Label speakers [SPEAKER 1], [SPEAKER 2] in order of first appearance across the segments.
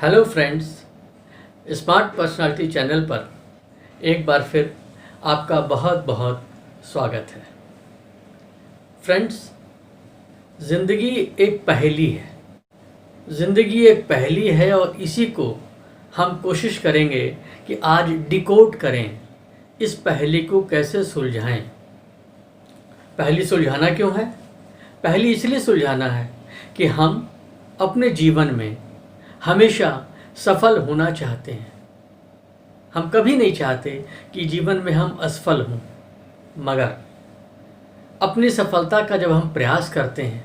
[SPEAKER 1] Hello friends, smart personality channel पर एक बार फिर आपका बहुत बहुत स्वागत है। फ्रेंड्स, ज़िंदगी एक पहेली है। ज़िंदगी एक पहेली है और इसी को हम कोशिश करेंगे कि आज डिकोड करें, इस पहेली को कैसे सुलझाएं। पहेली सुलझाना क्यों है? पहेली इसलिए सुलझाना है कि हम अपने जीवन में हमेशा सफल होना चाहते हैं। हम कभी नहीं चाहते कि जीवन में हम असफल हों, मगर अपनी सफलता का जब हम प्रयास करते हैं,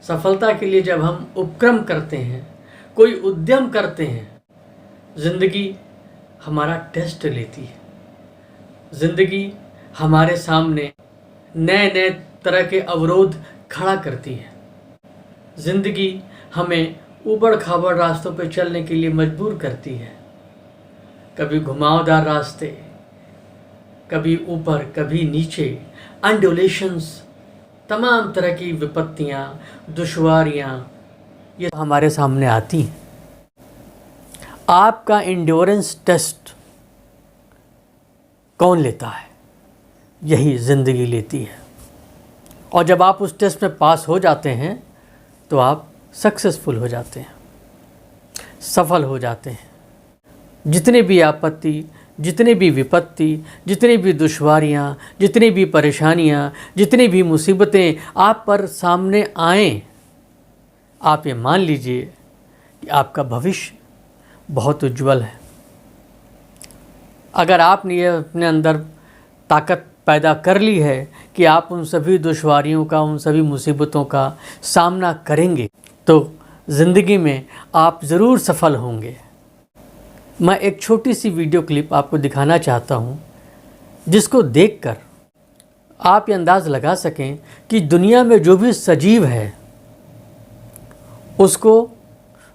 [SPEAKER 1] सफलता के लिए जब हम उपक्रम करते हैं, कोई उद्यम करते हैं, ज़िंदगी हमारा टेस्ट लेती है। ज़िंदगी हमारे सामने नए नए तरह के अवरोध खड़ा करती है। ज़िंदगी हमें ऊबड़ खाबड़ रास्तों पर चलने के लिए मजबूर करती है। कभी घुमावदार रास्ते, कभी ऊपर कभी नीचे, अंडुलेशंस, तमाम तरह की विपत्तियां, दुश्वारियां ये हमारे सामने आती हैं। आपका एंड्योरेंस टेस्ट कौन लेता है? यही ज़िंदगी लेती है। और जब आप उस टेस्ट में पास हो जाते हैं तो आप सक्सेसफुल हो जाते हैं, सफल हो जाते हैं। जितने भी आपत्ति, जितने भी विपत्ति, जितनी भी दुश्वारियाँ, जितनी भी परेशानियाँ, जितनी भी मुसीबतें आप पर सामने आएं, आप ये मान लीजिए कि आपका भविष्य बहुत उज्जवल है। अगर आपने ये अपने अंदर ताकत पैदा कर ली है कि आप उन सभी दुश्वारियों का, उन सभी मुसीबतों का सामना करेंगे, तो ज़िंदगी में आप ज़रूर सफल होंगे। मैं एक छोटी सी वीडियो क्लिप आपको दिखाना चाहता हूँ, जिसको देखकर आप ये अंदाज़ लगा सकें कि दुनिया में जो भी सजीव है उसको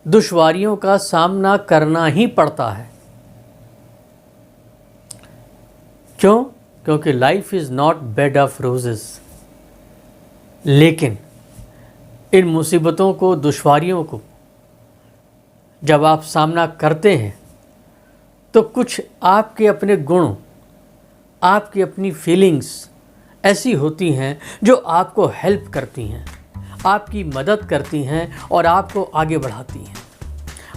[SPEAKER 1] दुश्वारियों का सामना करना ही पड़ता है। क्यों? क्योंकि life is not bed of roses. लेकिन इन मुसीबतों को, दुश्वारियों को जब आप सामना करते हैं तो कुछ आपके अपने गुण, आपकी अपनी फीलिंग्स ऐसी होती हैं जो आपको हेल्प करती हैं, आपकी मदद करती हैं और आपको आगे बढ़ाती हैं,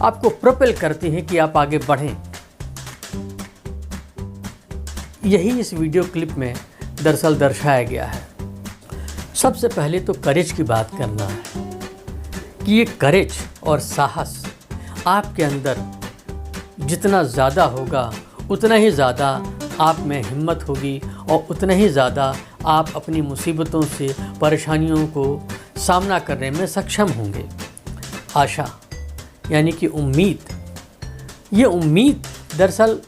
[SPEAKER 1] आपको प्रोपेल करती हैं कि आप आगे बढ़ें। यही इस वीडियो क्लिप में दरअसल दर्शाया गया है। सबसे पहले तो करेज की बात करना है कि ये करेज और साहस आपके अंदर जितना ज़्यादा होगा, उतना ही ज़्यादा आप में हिम्मत होगी और उतना ही ज़्यादा आप अपनी मुसीबतों से, परेशानियों को सामना करने में सक्षम होंगे। आशा यानी कि उम्मीद, ये उम्मीद दरअसल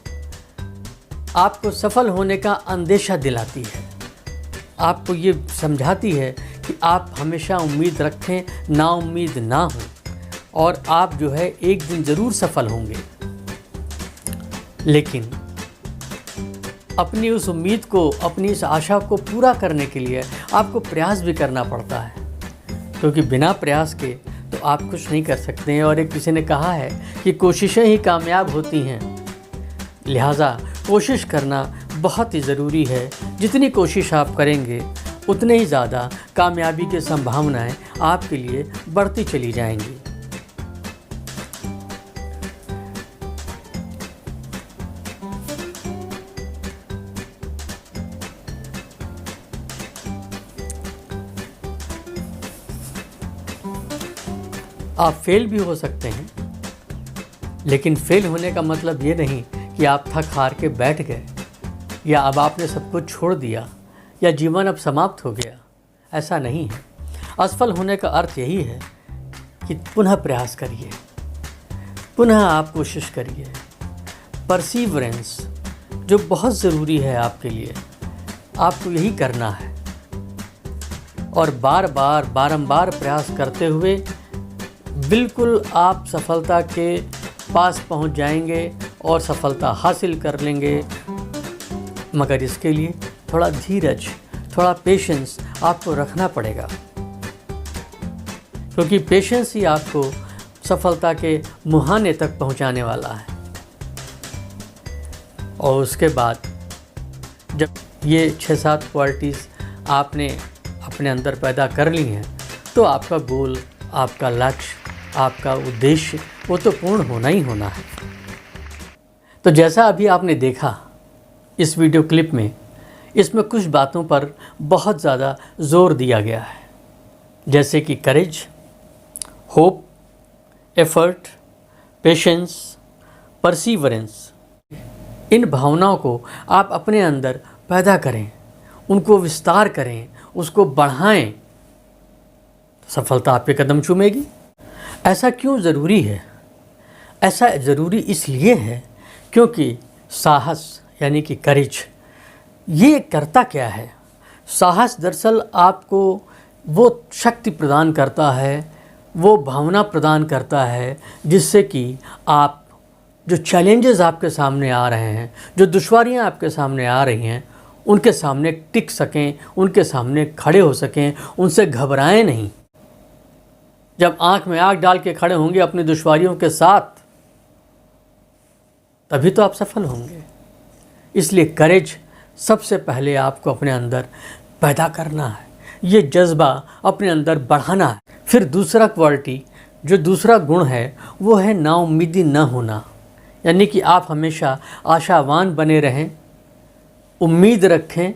[SPEAKER 1] आपको सफल होने का अंदेशा दिलाती है, आपको ये समझाती है कि आप हमेशा उम्मीद रखें, नाउम्मीद ना हो, और आप जो है एक दिन ज़रूर सफल होंगे। लेकिन अपनी उस उम्मीद को, अपनी इस आशा को पूरा करने के लिए आपको प्रयास भी करना पड़ता है, क्योंकि बिना प्रयास के तो आप कुछ नहीं कर सकते हैं। और एक किसी ने कहा है कि कोशिशें ही कामयाब होती हैं। लिहाजा कोशिश करना बहुत ही ज़रूरी है। जितनी कोशिश आप करेंगे उतने ही ज़्यादा कामयाबी की संभावनाएं आपके लिए बढ़ती चली जाएंगी। आप फेल भी हो सकते हैं, लेकिन फेल होने का मतलब ये नहीं कि आप थक हार के बैठ गए, या अब आपने सब कुछ छोड़ दिया, या जीवन अब समाप्त हो गया। ऐसा नहीं है। असफल होने का अर्थ यही है कि पुनः प्रयास करिए, पुनः आप कोशिश करिए। परसीवरेंस जो बहुत ज़रूरी है आपके लिए, आपको यही करना है। और बार बार बारंबार प्रयास करते हुए बिल्कुल आप सफलता के पास पहुंच जाएंगे और सफलता हासिल कर लेंगे। मगर इसके लिए थोड़ा धीरज, थोड़ा पेशेंस आपको रखना पड़ेगा, क्योंकि पेशेंस ही आपको सफलता के मुहाने तक पहुंचाने वाला है। और उसके बाद जब ये 6-7 क्वालिटीज़ आपने अपने अंदर पैदा कर ली हैं तो आपका गोल, आपका लक्ष्य, आपका उद्देश्य वो तो पूर्ण होना ही होना है। तो जैसा अभी आपने देखा इस वीडियो क्लिप में, इसमें कुछ बातों पर बहुत ज़्यादा जोर दिया गया है, जैसे कि करेज, होप, एफर्ट, पेशेंस, परसीवरेंस। इन भावनाओं को आप अपने अंदर पैदा करें, उनको विस्तार करें, उसको बढ़ाएं, सफलता आपके कदम चूमेगी। ऐसा क्यों ज़रूरी है? ऐसा ज़रूरी इसलिए है क्योंकि साहस यानी कि करेज, ये करता क्या है? साहस दरअसल आपको वो शक्ति प्रदान करता है, वो भावना प्रदान करता है जिससे कि आप जो चैलेंजेस आपके सामने आ रहे हैं, जो दुश्वारियां आपके सामने आ रही हैं, उनके सामने टिक सकें, उनके सामने खड़े हो सकें, उनसे घबराएं नहीं। जब आंख में आंख डाल के खड़े होंगे अपनी दुश्वारियों के साथ, तभी तो आप सफल होंगे। इसलिए करेज सबसे पहले आपको अपने अंदर पैदा करना है, ये जज्बा अपने अंदर बढ़ाना है। फिर दूसरा क्वालिटी, जो दूसरा गुण है, वो है नाउम्मीदी न होना, यानी कि आप हमेशा आशावान बने रहें, उम्मीद रखें।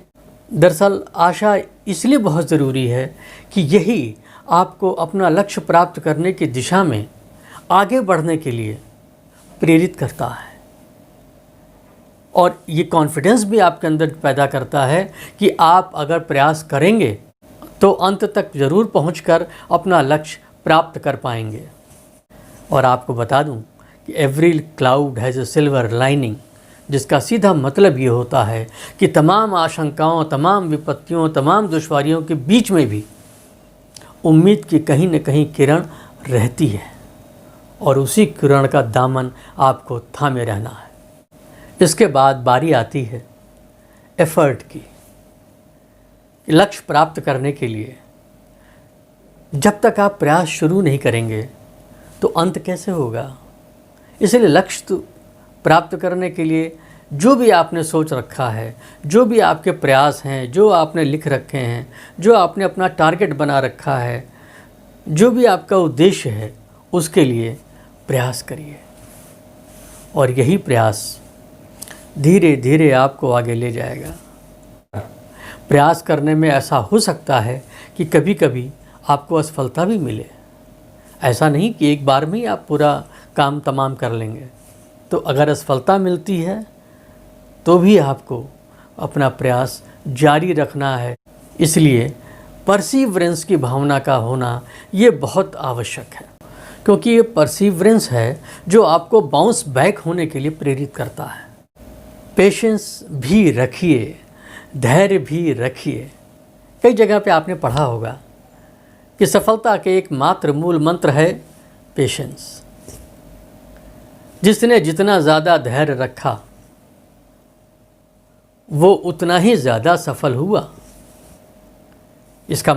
[SPEAKER 1] दरअसल आशा इसलिए बहुत ज़रूरी है कि यही आपको अपना लक्ष्य प्राप्त करने की दिशा में आगे बढ़ने के लिए प्रेरित करता है। और ये कॉन्फिडेंस भी आपके अंदर पैदा करता है कि आप अगर प्रयास करेंगे तो अंत तक ज़रूर पहुंचकर अपना लक्ष्य प्राप्त कर पाएंगे। और आपको बता दूं कि every cloud has a silver lining, जिसका सीधा मतलब ये होता है कि तमाम आशंकाओं, तमाम विपत्तियों, तमाम दुश्वारियों के बीच में भी उम्मीद की कहीं न कहीं किरण रहती है, और उसी किरण का दामन आपको थामे रहना है। इसके बाद बारी आती है एफर्ट की। लक्ष्य प्राप्त करने के लिए जब तक आप प्रयास शुरू नहीं करेंगे तो अंत कैसे होगा? इसलिए लक्ष्य प्राप्त करने के लिए जो भी आपने सोच रखा है, जो भी आपके प्रयास हैं, जो आपने लिख रखे हैं, जो आपने अपना टारगेट बना रखा है, जो भी आपका उद्देश्य है, उसके लिए प्रयास करिए। और यही प्रयास धीरे धीरे आपको आगे ले जाएगा। प्रयास करने में ऐसा हो सकता है कि कभी कभी आपको असफलता भी मिले। ऐसा नहीं कि एक बार में ही आप पूरा काम तमाम कर लेंगे। तो अगर असफलता मिलती है तो भी आपको अपना प्रयास जारी रखना है। इसलिए परसीवरेंस की भावना का होना ये बहुत आवश्यक है, क्योंकि ये परसीवरेंस है जो आपको बाउंस बैक होने के लिए प्रेरित करता है। पेशेंस भी रखिए, धैर्य भी रखिए। कई जगह पे आपने पढ़ा होगा कि सफलता के एकमात्र मूल मंत्र है पेशेंस। जिसने जितना ज़्यादा धैर्य रखा वो उतना ही ज़्यादा सफल हुआ। इसका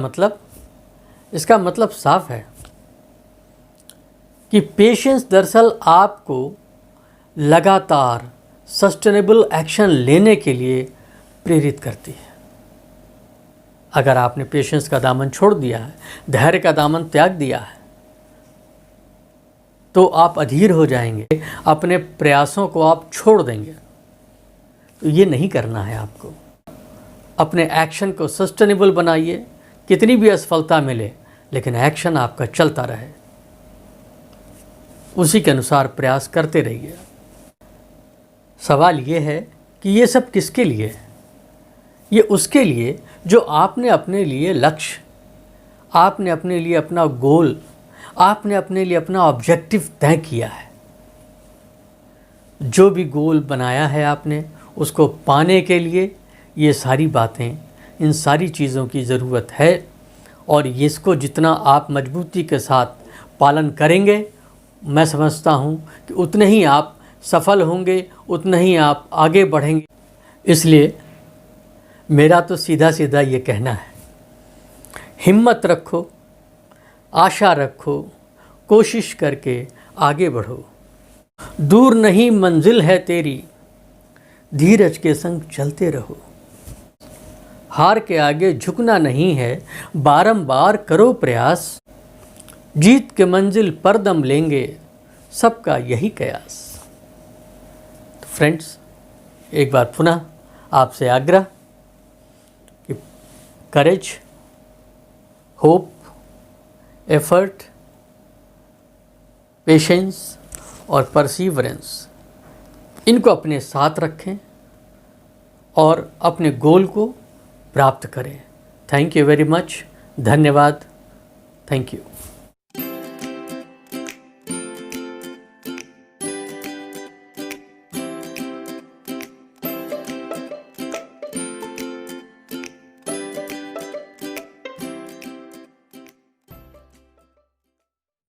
[SPEAKER 1] मतलब साफ है कि पेशेंस दरअसल आपको लगातार सस्टेनेबल एक्शन लेने के लिए प्रेरित करती है। अगर आपने पेशेंस का दामन छोड़ दिया है, धैर्य का दामन त्याग दिया है, तो आप अधीर हो जाएंगे, अपने प्रयासों को आप छोड़ देंगे। तो ये नहीं करना है आपको। अपने एक्शन को सस्टेनेबल बनाइए, कितनी भी असफलता मिले लेकिन एक्शन आपका चलता रहे, उसी के अनुसार प्रयास करते रहिए। सवाल ये है कि ये सब किसके लिए है? ये उसके लिए जो आपने अपने लिए लक्ष्य, आपने अपने लिए अपना गोल, आपने अपने लिए अपना ऑब्जेक्टिव तय किया है। जो भी गोल बनाया है आपने, उसको पाने के लिए ये सारी बातें, इन सारी चीज़ों की ज़रूरत है। और इसको जितना आप मजबूती के साथ पालन करेंगे, मैं समझता हूँ कि उतने ही आप सफल होंगे, उतने ही आप आगे बढ़ेंगे। इसलिए मेरा तो सीधा सीधा ये कहना है, हिम्मत रखो, आशा रखो, कोशिश करके आगे बढ़ो। दूर नहीं मंजिल है तेरी, धीरज के संग चलते रहो। हार के आगे झुकना नहीं है, बारंबार करो प्रयास। जीत के मंजिल पर दम लेंगे, सबका यही कयास। तो फ्रेंड्स, एक बार पुनः आपसे आग्रह कि करेज, होप, एफर्ट, पेशेंस और परसीवरेंस, इनको अपने साथ रखें और अपने गोल को प्राप्त करें। Thank you very much. धन्यवाद। Thank you.